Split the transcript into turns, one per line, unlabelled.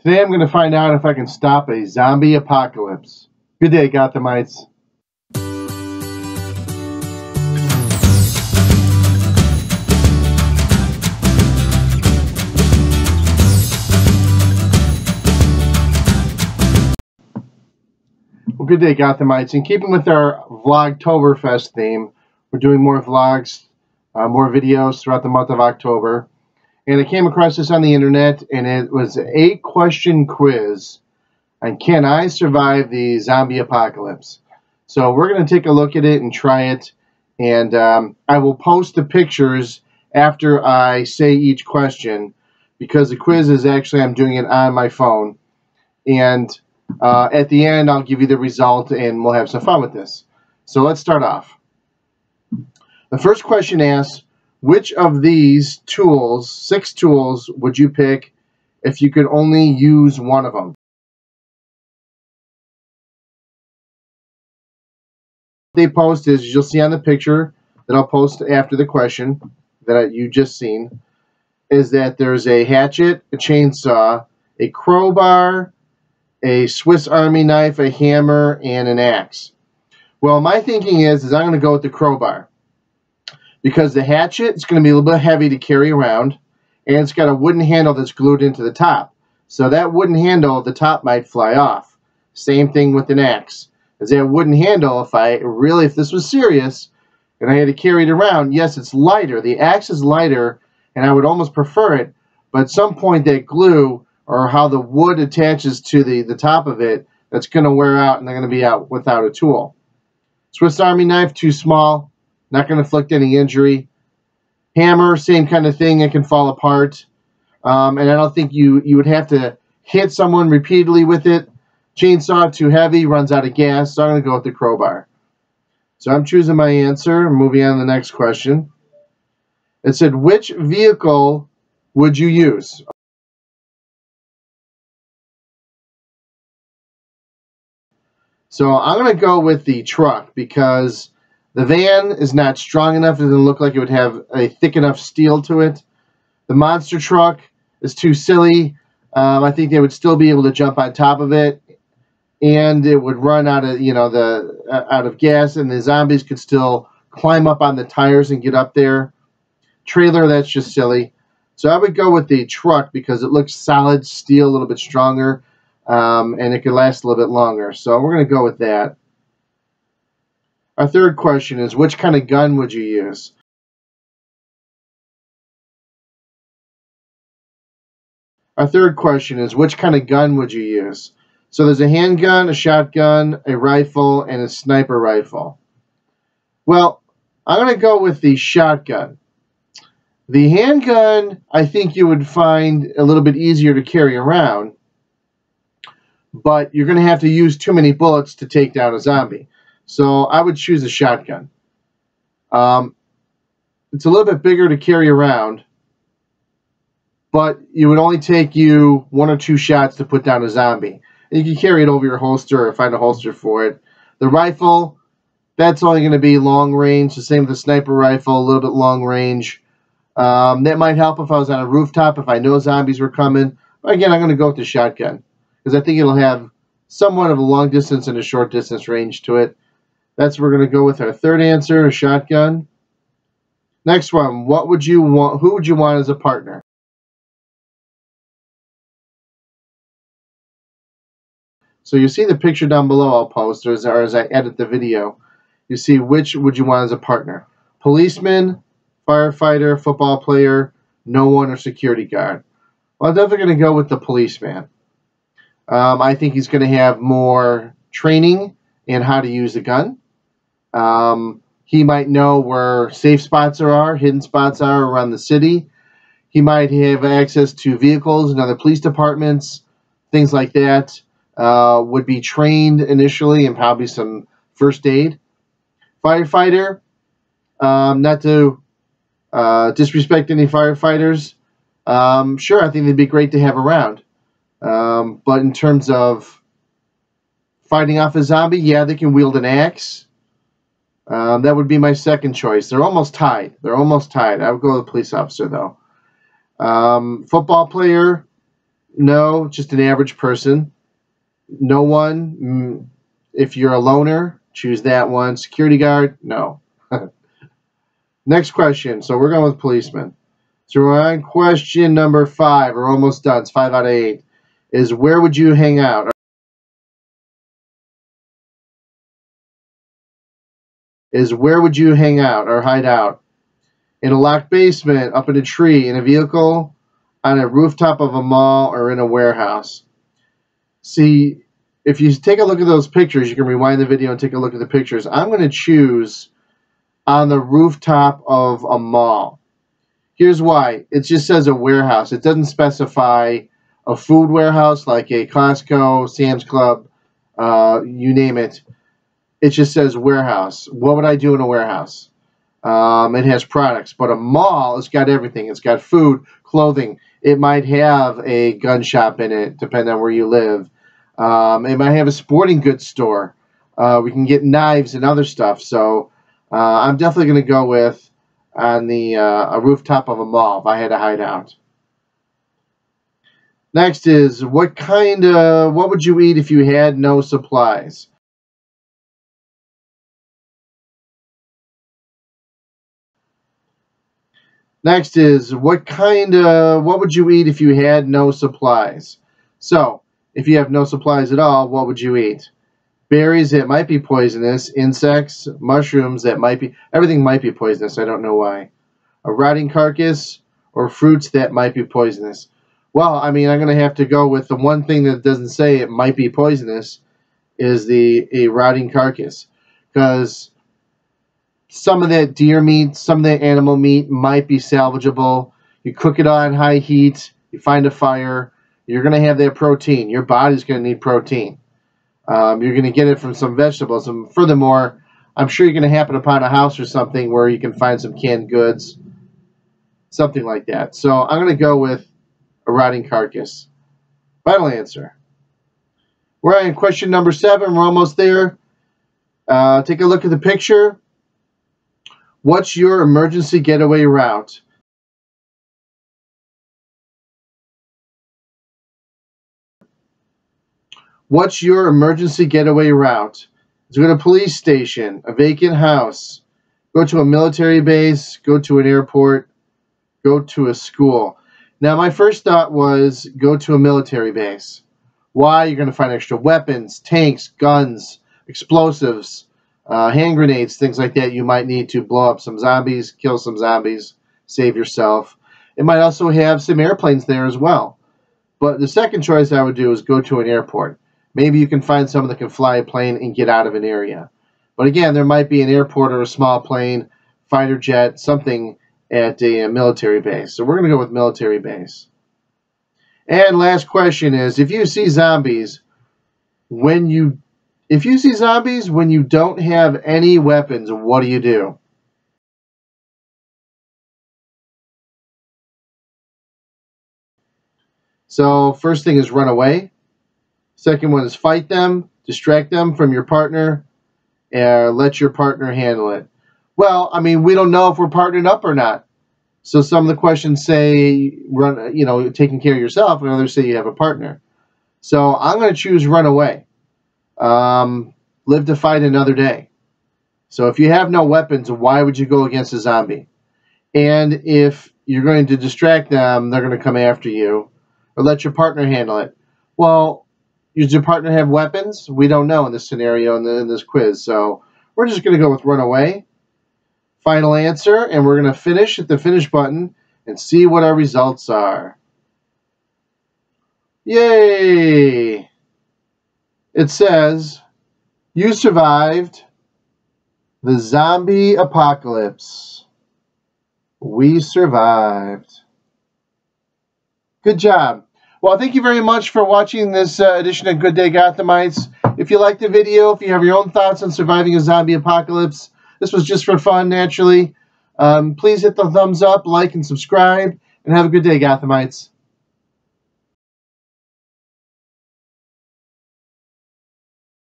Today I'm going to find out if I can stop a zombie apocalypse. Good day, Gothamites. Well, good day, Gothamites. In keeping with our Vlogtoberfest theme, we're doing more vlogs, more videos throughout the month of October. And I came across this on the internet, and it was an 8-question quiz on can I survive the zombie apocalypse. So we're going to take a look at it and try it, and I will post the pictures after I say each question, because the quiz is actually, I'm doing it on my phone, and at the end I'll give you the result and we'll have some fun with this. So let's start off. The first question asks, which of these tools, 6 tools, would you pick if you could only use one of them? They post is, you'll see on the picture that I'll post after the question that you just seen, is that there's a hatchet, a chainsaw, a crowbar, a Swiss Army knife, a hammer, and an axe. Well, my thinking is I'm going to go with the crowbar, because the hatchet is going to be a little bit heavy to carry around, and it's got a wooden handle that's glued into the top. So that wooden handle, the top might fly off. Same thing with an axe. As that wooden handle, if this was serious and I had to carry it around, yes, it's lighter. The axe is lighter, and I would almost prefer it, but at some point that glue, or how the wood attaches to the top of it, that's going to wear out, and they're going to be out without a tool. Swiss Army knife, too small. Not going to inflict any injury. Hammer, same kind of thing. It can fall apart. And I don't think you would have to hit someone repeatedly with it. Chainsaw, too heavy, runs out of gas. So I'm going to go with the crowbar. So I'm choosing my answer. I'm moving on to the next question. It said, which vehicle would you use? So I'm going to go with the truck, because the van is not strong enough. It doesn't look like it would have a thick enough steel to it. The monster truck is too silly. I think they would still be able to jump on top of it, and it would run out of out of gas, and the zombies could still climb up on the tires and get up there. Trailer, that's just silly. So I would go with the truck, because it looks solid steel, a little bit stronger, and it could last a little bit longer. So we're going to go with that. Our third question is, which kind of gun would you use? Our third question is, which kind of gun would you use? So there's a handgun, a shotgun, a rifle, and a sniper rifle. Well, I'm going to go with the shotgun. The handgun, I think you would find a little bit easier to carry around, but you're going to have to use too many bullets to take down a zombie. So I would choose a shotgun. It's a little bit bigger to carry around, but it would only take you 1 or 2 shots to put down a zombie. And you can carry it over your holster or find a holster for it. The rifle, that's only going to be long range. The same with the sniper rifle, a little bit long range. That might help if I was on a rooftop, if I know zombies were coming. But again, I'm going to go with the shotgun, because I think it'll have somewhat of a long distance and a short distance range to it. That's what we're going to go with our third answer, a shotgun. Next one, what would you want? Who would you want as a partner? So you see the picture down below I'll post, or as I edit the video. You see which would you want as a partner. Policeman, firefighter, football player, no one, or security guard. Well, I'm definitely going to go with the policeman. I think he's going to have more training in how to use a gun. He might know where safe spots are, hidden spots are around the city. He might have access to vehicles and other police departments, things like that. Would be trained initially and probably some first aid. Firefighter, not to disrespect any firefighters. Sure, I think they'd be great to have around. But in terms of fighting off a zombie, yeah, they can wield an axe. That would be my second choice. They're almost tied. I would go with a police officer, though. Football player, No, just an average person. No one. If you're a loner, choose that one. Security guard, no. Next question. So we're going with policeman. So we're on question number 5. We're almost done. It's 5 out of 8. Is where would you hang out? Is where would you hang out or hide out? In a locked basement, up in a tree, in a vehicle, on a rooftop of a mall, or in a warehouse? See, if you take a look at those pictures, you can rewind the video and take a look at the pictures. I'm going to choose on the rooftop of a mall. Here's why. It just says a warehouse. It doesn't specify a food warehouse like a Costco, Sam's Club, you name it. It just says warehouse. What would I do in a warehouse? It has products, but a mall, it's got everything. It's got food, clothing. It might have a gun shop in it, depending on where you live. It might have a sporting goods store. We can get knives and other stuff. So I'm definitely going to go with on the a rooftop of a mall if I had a hideout. Next is what would you eat if you had no supplies? Next is what would you eat if you had no supplies? So, if you have no supplies at all, what would you eat? Berries that might be poisonous, insects, mushrooms that might be, everything might be poisonous, I don't know why. A rotting carcass, or fruits that might be poisonous. Well, I mean, I'm going to have to go with the one thing that doesn't say it might be poisonous is a rotting carcass. Because some of that deer meat, some of that animal meat might be salvageable. You cook it on high heat, you find a fire, you're going to have that protein. Your body's going to need protein. You're going to get it from some vegetables. And furthermore, I'm sure you're going to happen upon a house or something where you can find some canned goods, something like that. So I'm going to go with a rotting carcass. Final answer. We're on question number 7. We're almost there. Take a look at the picture. What's your emergency getaway route? What's your emergency getaway route? Let's go to a police station, a vacant house, go to a military base, go to an airport, go to a school. Now, my first thought was go to a military base. Why? You're going to find extra weapons, tanks, guns, explosives, hand grenades, things like that you might need to blow up some zombies, kill some zombies, save yourself. It might also have some airplanes there as well. But the second choice I would do is go to an airport. Maybe you can find someone that can fly a plane and get out of an area. But again, there might be an airport or a small plane, fighter jet, something at a military base. So we're going to go with military base. And last question is, if you see zombies when you don't have any weapons, what do you do? So first thing is run away. Second one is fight them, distract them from your partner, and let your partner handle it. Well, I mean, we don't know if we're partnered up or not. So some of the questions say taking care of yourself, and others say you have a partner. So I'm going to choose run away. Live to fight another day. So if you have no weapons, why would you go against a zombie? And if you're going to distract them, they're going to come after you. Or let your partner handle it. Well, does your partner have weapons? We don't know in this scenario, in this quiz. So we're just going to go with run away. Final answer, and we're going to finish at the finish button and see what our results are. Yay! It says, you survived the zombie apocalypse. We survived. Good job. Well, thank you very much for watching this edition of Good Day Gothamites. If you liked the video, if you have your own thoughts on surviving a zombie apocalypse, this was just for fun, naturally. Please hit the thumbs up, like, and subscribe, and have a good day, Gothamites.